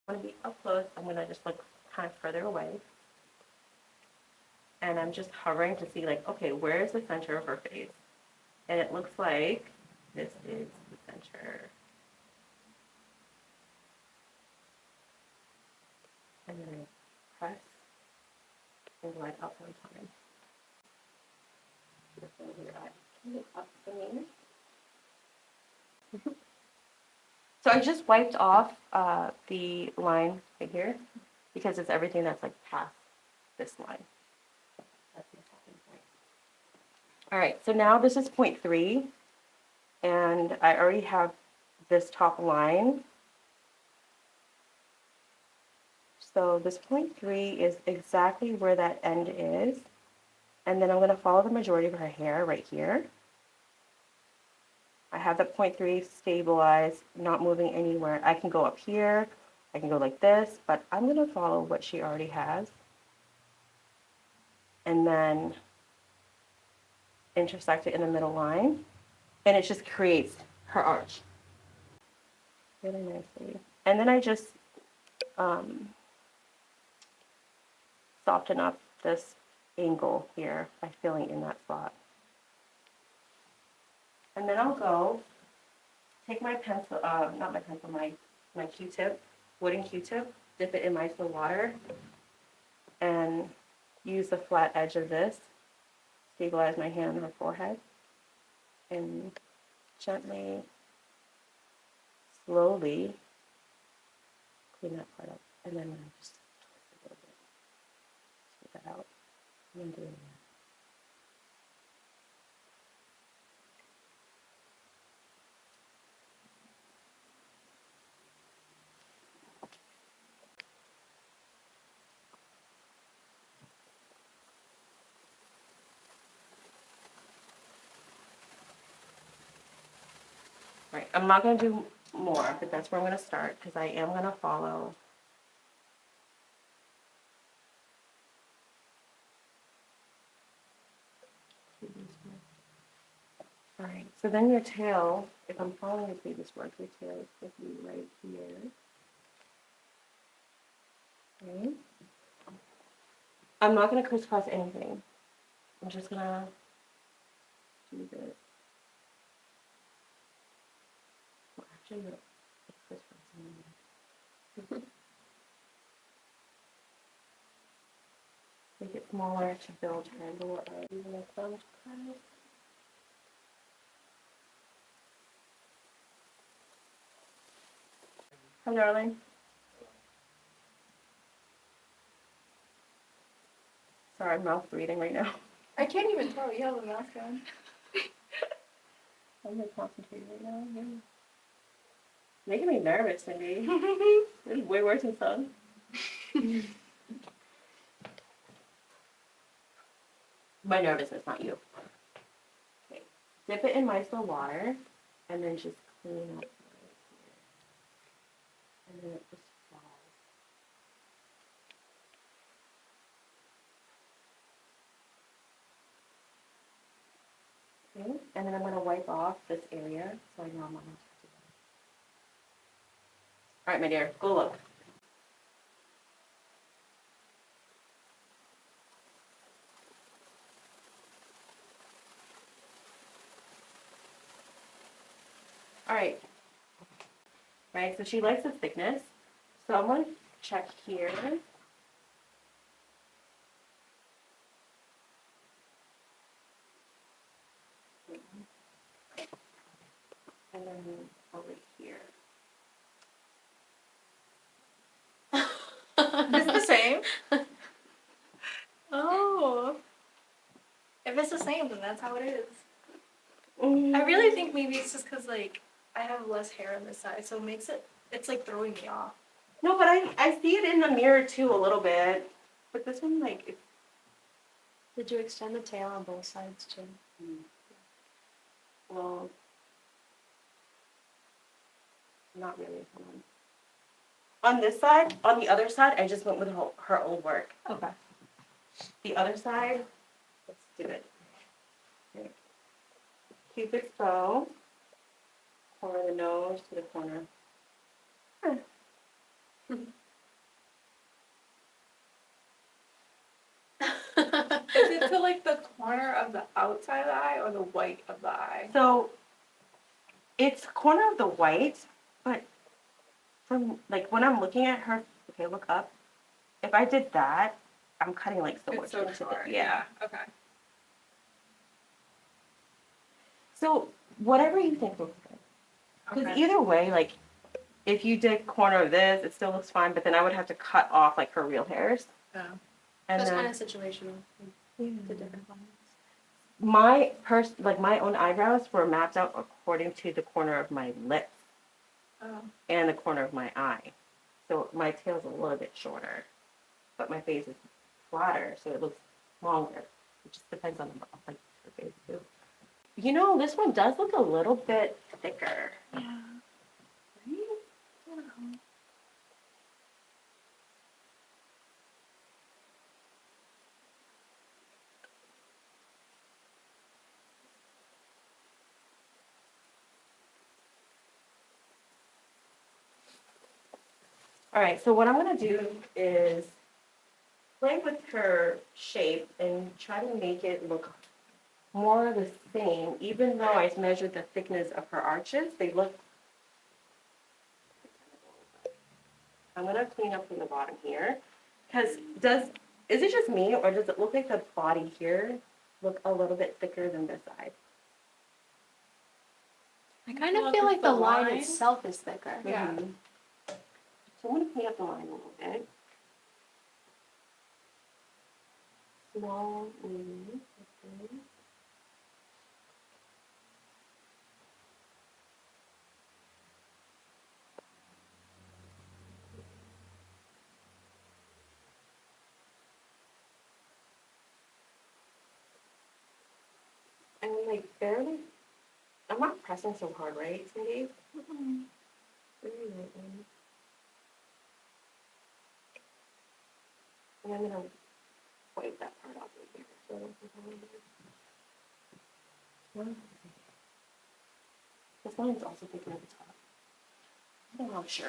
want to be up close, I'm going to just look kind of further away. And I'm just hovering to see, like, okay, where is the center of her face? And it looks like this is the center. And then I press and glide up one time. So I just wiped off the line right here because it's everything that's like past this line. That's my second point. All right, so now this is point 3, and I already have this top line. So this point 3 is exactly where that end is. And then I'm going to follow the majority of her hair right here. I have that point 3 stabilized, not moving anywhere. I can go up here, I can go like this, but I'm going to follow what she already has. And then intersect it in the middle line. And it just creates her arch really nicely. And then I just soften up this angle here by filling in that spot. And then I'll go take my pencil, not my pencil, my Q-tip, wooden Q-tip, dip it in micellar water, and use the flat edge of this, stabilize my hand on her forehead, and gently, slowly clean that part up. And then just twist it a little bit, take that out, and then do it again. Right, I'm not going to do more, but that's where I'm going to start because I am going to follow. All right, so then your tail, if I'm following your previous work, your tail is going to be right here. Okay. I'm not going to crisscross anything. I'm just going to do this. Well, actually, no, it's crisscrossing. Make it smaller to build her lower arm. Even a thumb cut. Hi, darling. Sorry, I'm mouth breathing right now. I can't even tell. You have a mask on. I'm like concentrating right now. Yeah. Making me nervous, Cindy. This is way worse than sun. My nervousness, not you. Okay. Dip it in micellar water, and then just clean up right here. And then it just falls. Okay. And then I'm going to wipe off this area so I know I'm not going to touch it. All right, my dear, go look. All right. Right, so she likes the thickness. So I'm going to check here. And then over here. It's the same? Oh. If it's the same, then that's how it is. I really think maybe it's just because, like, I have less hair on this side, so it makes it, it's like throwing me off. No, but I see it in the mirror too a little bit. But this one, like, it's... Did you extend the tail on both sides too? Well, not really. On this side, on the other side, I just went with her old work. Okay. The other side, let's do it. Okay. Cupid's bow, corner of the nose to the corner. corner of the outside of the eye or the white of the eye? So it's corner of the white, but from like when I'm looking at her, okay, look up. If I did that, I'm cutting like so much It's so into short. it. Yeah. Okay. So whatever you think looks good. Because Okay. either way, like if you did corner of this, it still looks fine. But then I would have to cut off like her real hairs. Oh. And That's then kind of situational. The different ones. my own eyebrows were mapped out according to the corner of my lips Oh. and the corner of my eye. So my tail's a little bit shorter, but my face is flatter, so it looks longer. It just depends on like her face too. You know, this one does look a little bit thicker. Yeah. Right? All right, so what I'm gonna do is play with her shape and try to make it look more the same, even though I measured the thickness of her arches, they look. I'm gonna clean up from the bottom here, because is it just me, or does it look like the body here look a little bit thicker than this side? I kind of feel like the line itself is thicker. Yeah. Mhm. So I'm gonna clean up the line a little bit. Small, okay. And like barely, I'm not pressing so hard, right, Cindy? Mm-hmm. Very lightly. And I'm gonna wipe that part off right here. So I don't have all of it. Well, this line's also thicker at the top. I'm not sure.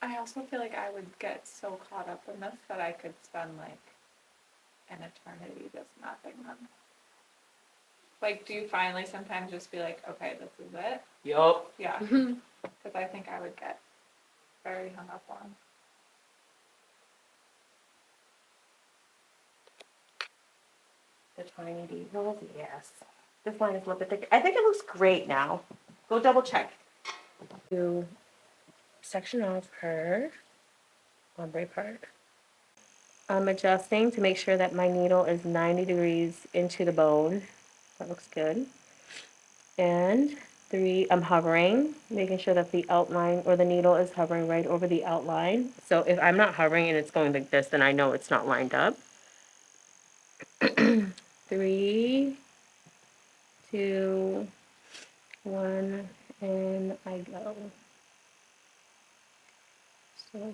I also feel like I would get so caught up in this that I could spend like an eternity just mapping them. Like, do you finally sometimes just be like, okay, this is it? Yup. Yeah. Because I think I would get very hung up on. The tiny details, yes. This line is a little bit thicker. I think it looks great now. Go double check. Do section off her ombre part. I'm adjusting to make sure that my needle is 90 degrees into the bone. That looks good. And 3, I'm hovering, making sure that the outline or the needle is hovering right over the outline. So if I'm not hovering and it's going like this, then I know it's not lined up. 3, 2, 1, and I go. So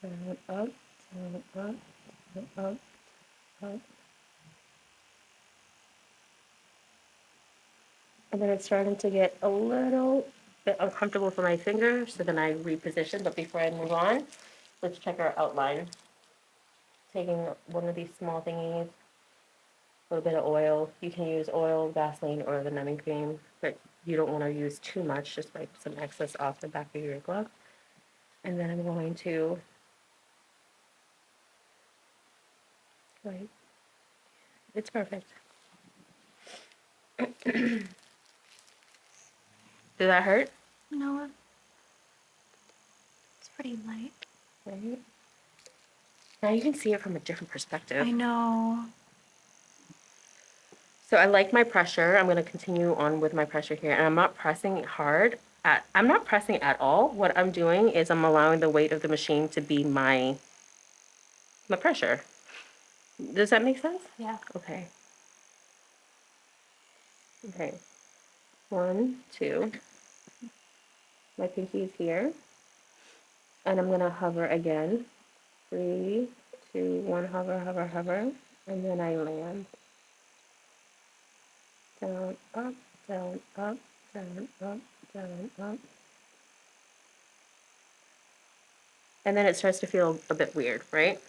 down, up, down, up, down, up, up. And then it's starting to get a little bit uncomfortable for my finger, so then I reposition. But before I move on, let's check our outline. Taking one of these small thingies, a little bit of oil. You can use oil, Vaseline, or the numbing cream, but you don't want to use too much. Just wipe some excess off the back of your glove. And then I'm going to, right, it's perfect. Did that hurt? No, it's pretty light. Right. Now you can see it from a different perspective. I know. So I like my pressure. I'm going to continue on with my pressure here. And I'm not pressing hard. I'm not pressing at all. What I'm doing is I'm allowing the weight of the machine to be my pressure. Does that make sense? Yeah. Okay. Okay. 1, 2. My pinky is here. And I'm going to hover again. 3, 2, 1, hover, hover, hover. And then I land. Down, up, down, up, down, up. And then it starts to feel a bit weird, right?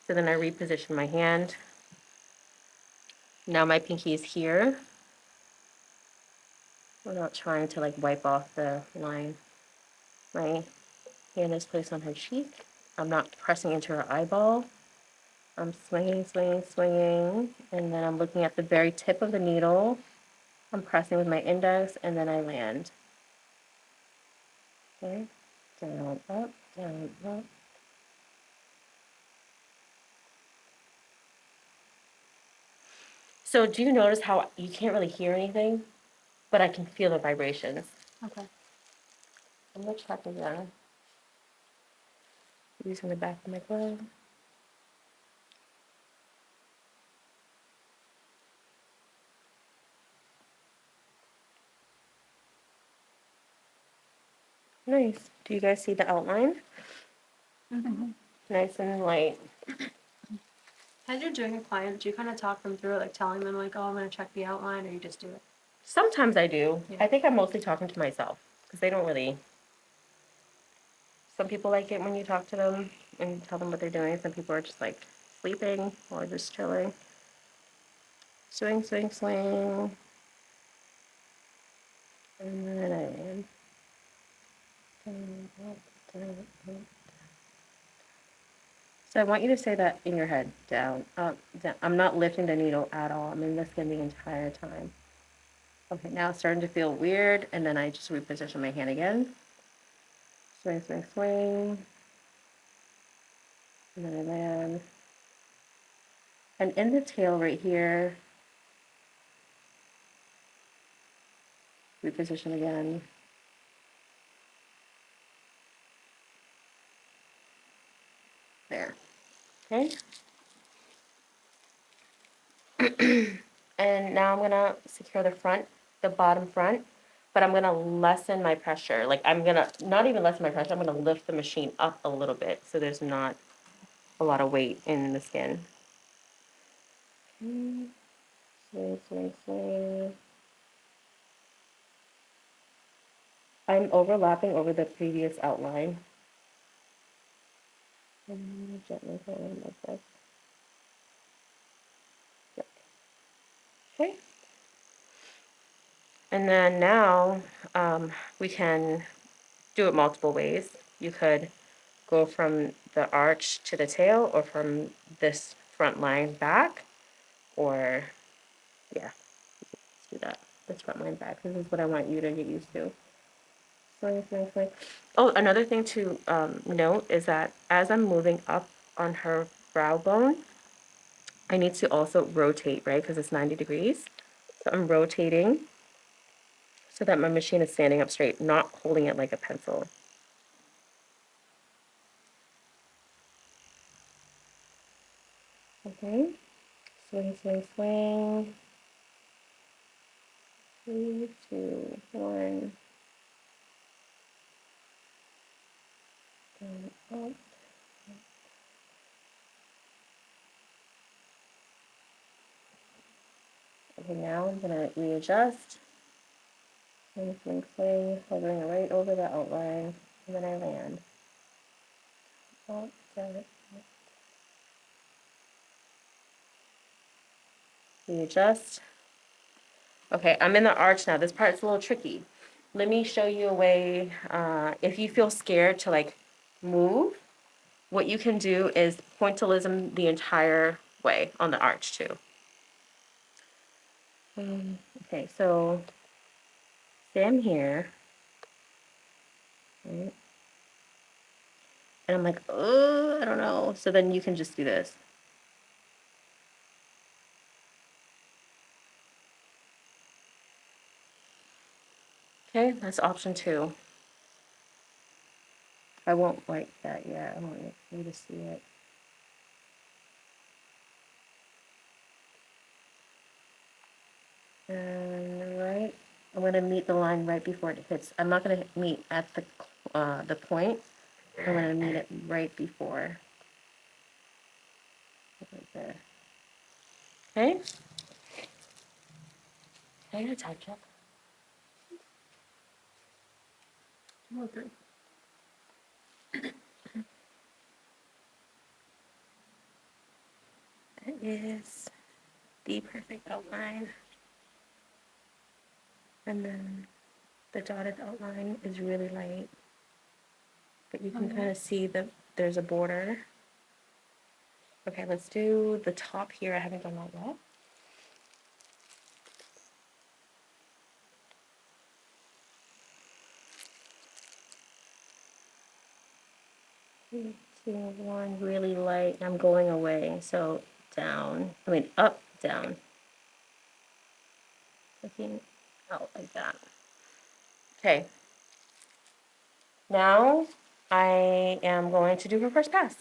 So then I reposition my hand. Now my pinky is here. Without trying to like wipe off the line. My hand is placed on her cheek. I'm not pressing into her eyeball. I'm swinging, swinging, swinging. And then I'm looking at the very tip of the needle. I'm pressing with my index and then I land. Okay, down, up, down, up. So do you notice how you can't really hear anything, but I can feel the vibrations? Okay. I'm gonna check again. Using the back of my glove. Nice. Do you guys see the outline? Mm-hmm. Nice and light. As you're doing a client, do you kind of talk them through it, like telling them like, oh, I'm gonna check the outline, or you just do it? Sometimes I do. Yeah. I think I'm mostly talking to myself because they don't really. Some people like it when you talk to them and tell them what they're doing. Some people are just like sleeping or just chilling. Swing, swing, swing. And then I am. Down, up, down, up. So I want you to say that in your head. Down, up, down. I'm not lifting the needle at all. I'm in the skin the entire time. Okay, now it's starting to feel weird, and then I just reposition my hand again. Swing, swing, swing. And then I land. And in the tail right here, reposition again. There. Okay. And now I'm gonna secure the front, the bottom front, but I'm gonna lessen my pressure. Like I'm gonna, not even lessen my pressure, I'm gonna lift the machine up a little bit so there's not a lot of weight in the skin. Swing, swing, swing. I'm overlapping over the previous outline. And gently going like this. Yep. Okay. And then now we can do it multiple ways. You could go from the arch to the tail or from this front line back, or yeah, let's do that. This front line back. This is what I want you to get used to. Swing, swing, swing. Oh, another thing to note is that as I'm moving up on her brow bone, I need to also rotate, right? Because it's 90 degrees. So I'm rotating so that my machine is standing up straight, not holding it like a pencil. Okay. Swing, swing, swing. 3, 2, 1. Down, up. Okay, now I'm gonna readjust. Swing, swing, swing, hovering right over the outline, and then I land. Up, down, up. Readjust. Okay, I'm in the arch now. This part's a little tricky. Let me show you a way. If you feel scared to like move, what you can do is pointillism the entire way on the arch too. Okay, so say I'm here, right? And I'm like, oh, I don't know. So then you can just do this. Okay, that's option 2. I won't like that yet. I want you to see it. And right, I'm gonna meet the line right before it hits. I'm not gonna meet at the point. I'm gonna meet it right before. Right there. Okay. I'm gonna touch it. Oh, 3. That is the perfect outline. And then the dotted outline is really light. But you can kind of see that there's a border. Okay, let's do the top here. I haven't done that yet. Three, 2, 1, really light. I'm going away. So down. I mean up, down. Looking out like that. Okay. Now I am going to do her first pass.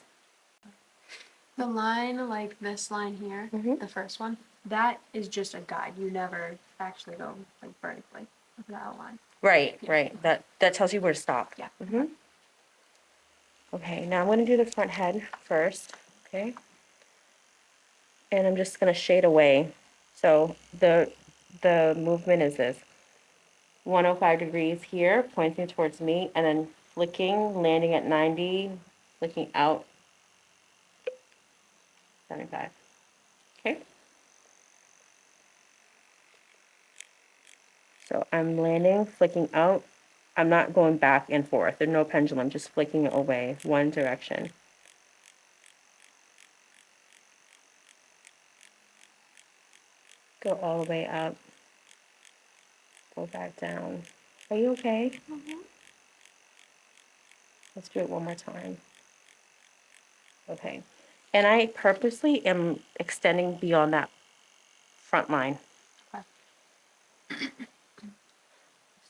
The line, like this line here, Mhm. the first one, that is just a guide. You never actually go like vertically with the outline. Right, Yeah. right. That tells you where to stop. Yeah. Mhm. Okay, now I'm going to do the front head first. Okay. And I'm just going to shade away. So the movement is this: 105 degrees here, pointing towards me, and then flicking, landing at 90, flicking out 75. Okay. So I'm landing, flicking out. I'm not going back and forth. There's no pendulum, just flicking it away, one direction. Go all the way up. Go back down. Are you okay? Let's do it one more time. Okay. And I purposely am extending beyond that front line. Okay.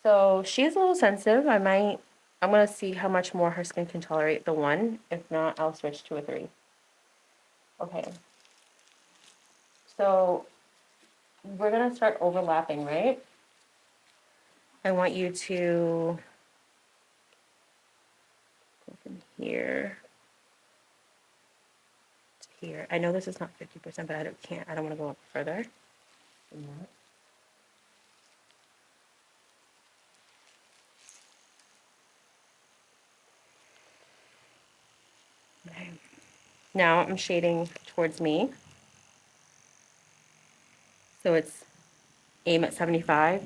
So she's a little sensitive. I'm gonna see how much more her skin can tolerate the 1. If not, I'll switch to a 3. Okay. So we're gonna start overlapping, right? I want you to go from here to here. I know this is not 50%, but I don't wanna go up further than that. Okay. Now I'm shading towards me. So it's aim at 75,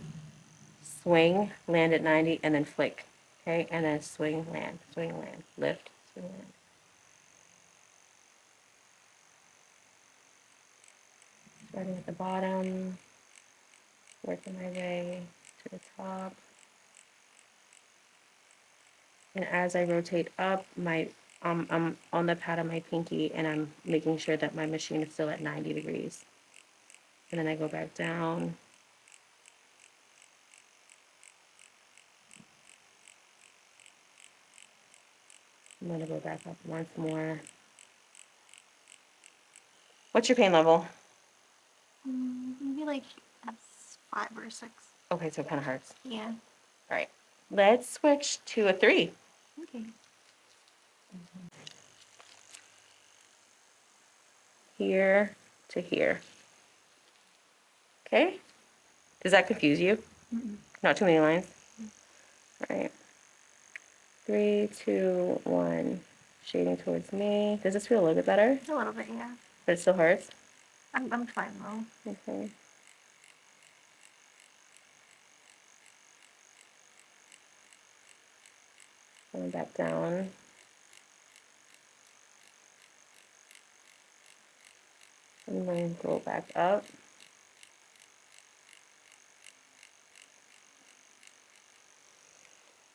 swing, land at 90, and then flick. Okay, and then swing, land, lift, swing, land. Starting at the bottom, working my way to the top. And as I rotate up, I'm on the pad of my pinky, and I'm making sure that my machine is still at 90 degrees. And then I go back down. I'm gonna go back up once more. What's your pain level? Maybe like 5 or 6. Okay, so it kind of hurts. Yeah. All right, let's switch to a 3. Okay. Here to here. Okay? Does that confuse you? Not too many lines? All right. 3, 2, 1. Shading towards me. Does this feel a little bit better? A little bit, yeah. But it still hurts? I'm fine though. Okay. Going back down. And then go back up.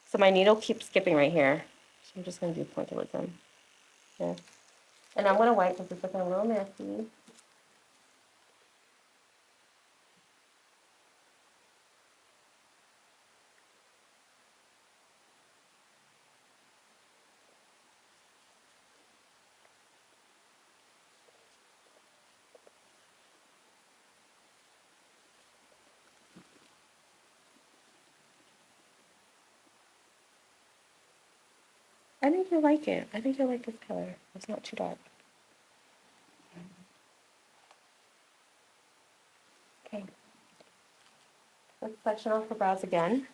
So my needle keeps skipping right here. So I'm just going to do pointillism. Yeah. And I'm going to wipe because it's looking a little messy. I think you'll like it. I think you'll like this color. It's not too dark. Okay. Let's section off her brows again.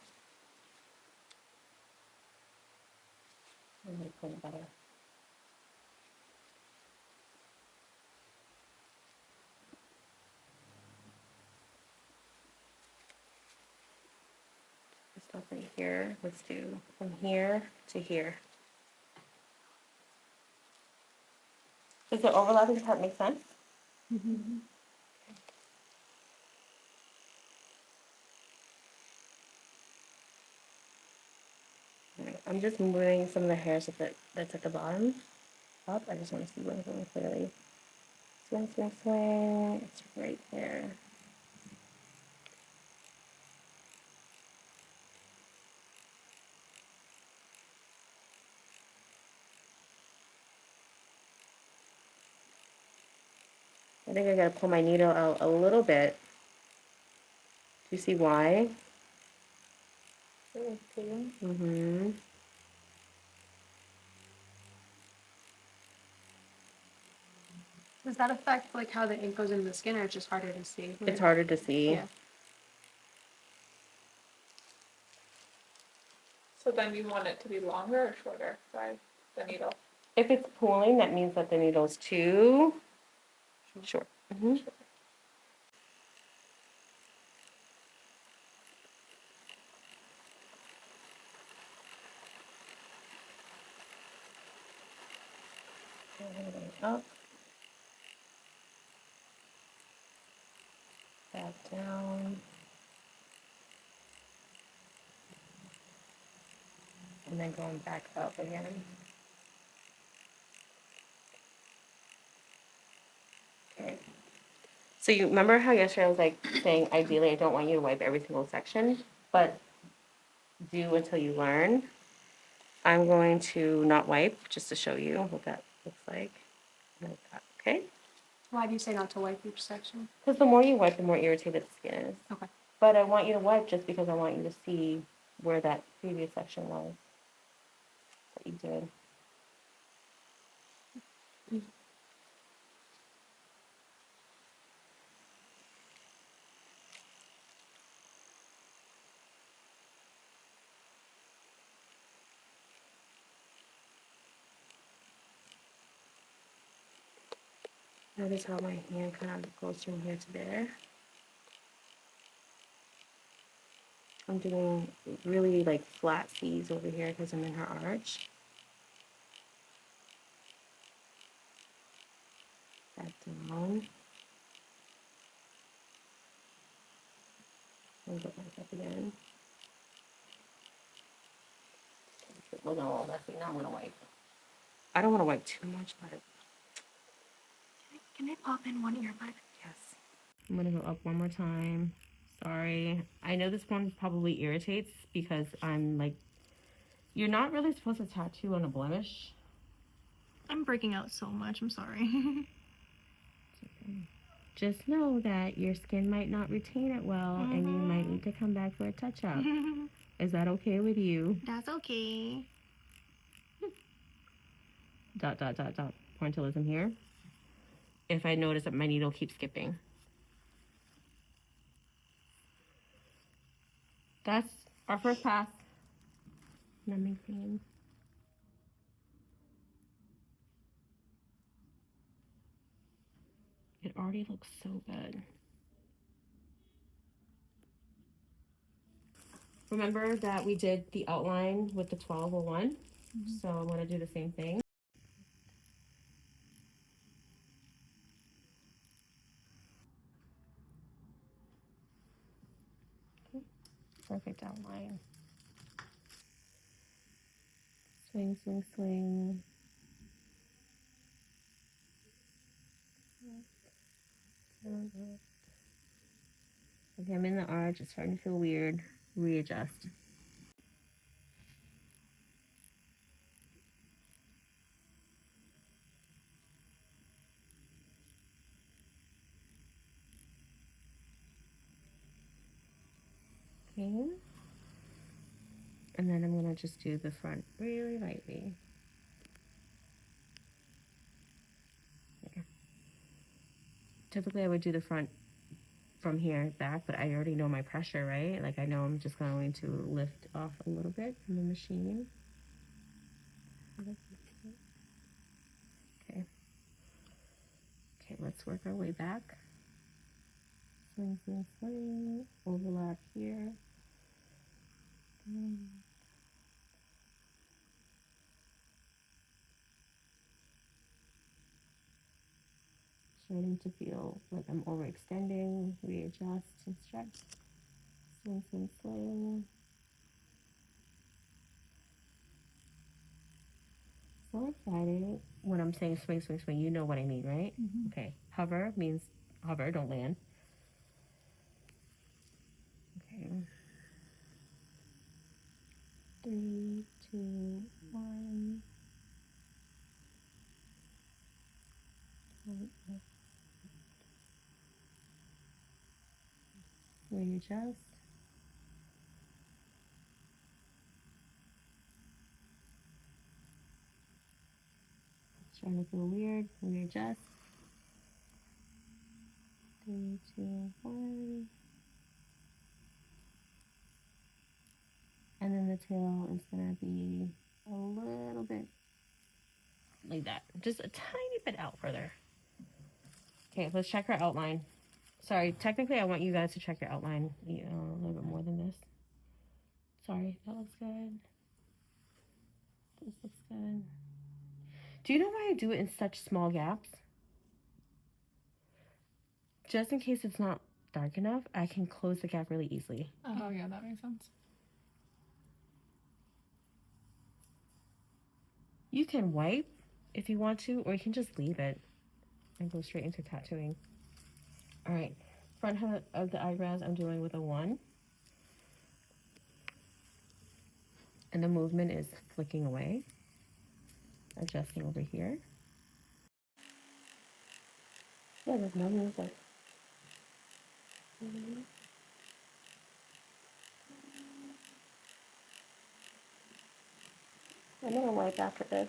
explain it better. Stop right here. Let's do from here to here. Does the overlapping part make sense? Mm-hmm. Alright, I'm just moving some of the hairs that's at the bottom up. I just want to see one of them clearly. Swing, swing, swing. It's right there. I think I gotta pull my needle out a little bit. Do you see why? Mm-hmm. Does that affect like how the ink goes into the skin, or it's just harder to see? It's harder to see. Yeah. So then you want it to be longer or shorter by the needle? If it's pooling, that means that the needle's too short. Mm-hmm. Up. Back down. And then going back up again. Okay. So you remember how yesterday I was like saying ideally I don't want you to wipe every single section, but do until you learn. I'm going to not wipe just to show you what that looks like. Like that, okay? Why do you say not to wipe each section? Because the more you wipe, the more irritated the skin is. Okay. But I want you to wipe just because I want you to see where that previous section was that you did. Notice how my hand kind of goes from here to there. I'm doing really like flat C's over here because I'm in her arch. Back down. And go back up again. It's looking a little messy. Now I'm gonna wipe. I don't want to wipe too much, but Can I pop in one earbud? yes. I'm gonna go up one more time. Sorry. I know this one probably irritates because I'm like, you're not really supposed to tattoo on a blemish. I'm breaking out so much. I'm sorry. Just know that your skin might not retain it well and you might need to come back for a touch-up. Is that okay with you? That's okay. Dot, dot, dot, dot. Pointillism here. If I notice that my needle keeps skipping. That's our first pass. Numbing cream. It already looks so good. Remember that we did the outline with the 1201? So I'm going to do the same thing. Okay. Perfect outline. Swing, swing, swing. Okay, I'm in the arch. It's starting to feel weird. Readjust. Okay. And then I'm going to just do the front really lightly. There. Typically, I would do the front from here back, but I already know my pressure, right? Like I know I'm just going to lift off a little bit from the machine. let's work our way back. Swing, swing, swing. Overlap here. Starting to feel like I'm overextending. Readjust and stretch. Swing, swing, swing. So Friday, when I'm saying swing, swing, swing, you know what I mean, right? Mm-hmm. Okay. Hover means hover, don't land. Okay. 3, 2, 1. Readjust. Starting to feel weird. Readjust. 3, 2, 1. And then the tail is gonna be a little bit like that. Just a tiny bit out further. Okay, let's check our outline. Sorry, technically I want you guys to check your outline a little bit more than this. Sorry, that looks good. This looks good. Do you know why I do it in such small gaps? Just in case it's not dark enough, I can close the gap really easily. Oh, yeah, that makes sense. You can wipe if you want to, or you can just leave it and go straight into tattooing. All right, front of the eyebrows I'm doing with a 1. And the movement is flicking away, adjusting over here. Yeah, there's no movement. I'm gonna wipe after this.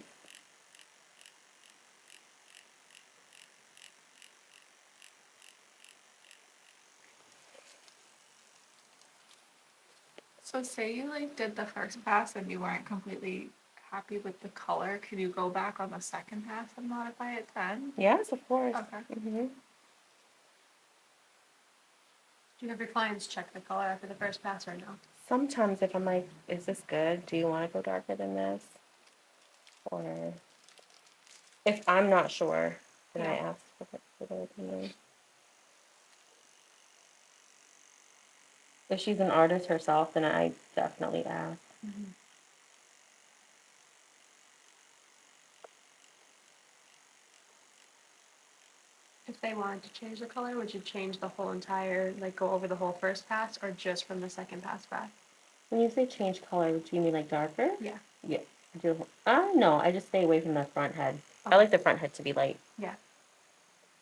So say you like did the first pass and you weren't completely happy with the color, could you go back on the second pass and modify it then? Yes, of course. Okay. Mm-hmm. Do you have your clients check the color after the first pass or no? Sometimes if I'm like, is this good? Do you want to go darker than this? Or if I'm not sure, then I Yeah. ask for their opinion. If she's an artist herself, then I definitely ask. Mm-hmm. If they wanted to change the color, would you change the whole entire, like go over the whole first pass or just from the second pass back? When you say change color, do you mean like darker? Yeah. Yeah. No, I just stay away from the front head. Okay. I like the front head to be light. Yeah.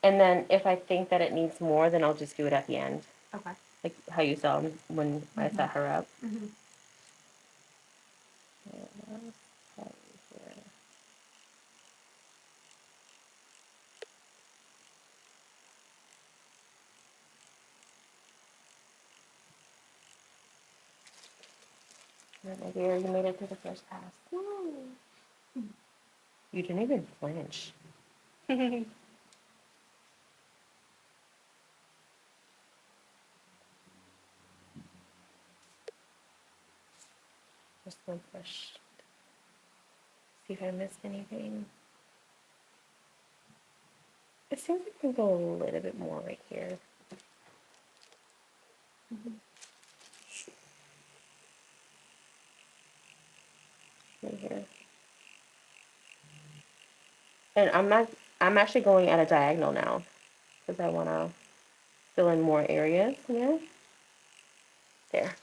And then if I think that it needs more, then I'll just do it at the end. Okay. Like how you saw when I set her up. Mm-hmm. My dear, you made it through the first pass. Woo. You didn't even flinch. Just one push. See if I missed anything. It seems like I can go a little bit more right here. Right here. And I'm actually going at a diagonal now because I want to fill in more areas. Yeah. There.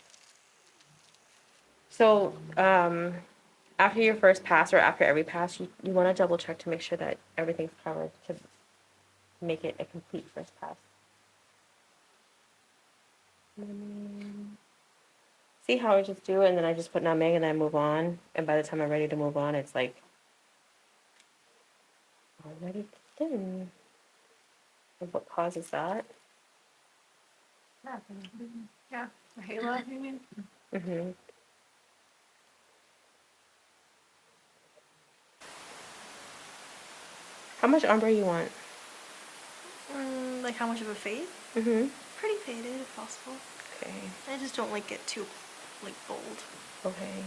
So, after your first pass or after every pass, you want to double check to make sure that everything's covered to make it a complete first pass. See how I just do it and then I just put numbing and then I move on. And by the time I'm ready to move on, it's like already done. And what causes that? Yeah. A halo, you mean? Mm-hmm. How much ombre you want? Like how much of a fade? Mm-hmm. Pretty faded if possible. Okay. I just don't like it too, like, bold. Okay.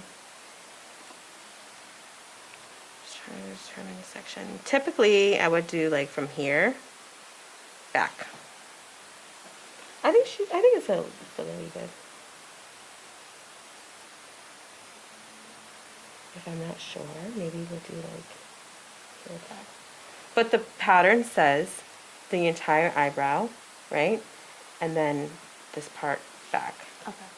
Just turning a section. Typically, I would do like from here back. I think it's a really good. If I'm not sure, maybe we'll do like here back. But the pattern says the entire eyebrow, right? And then this part back. Okay.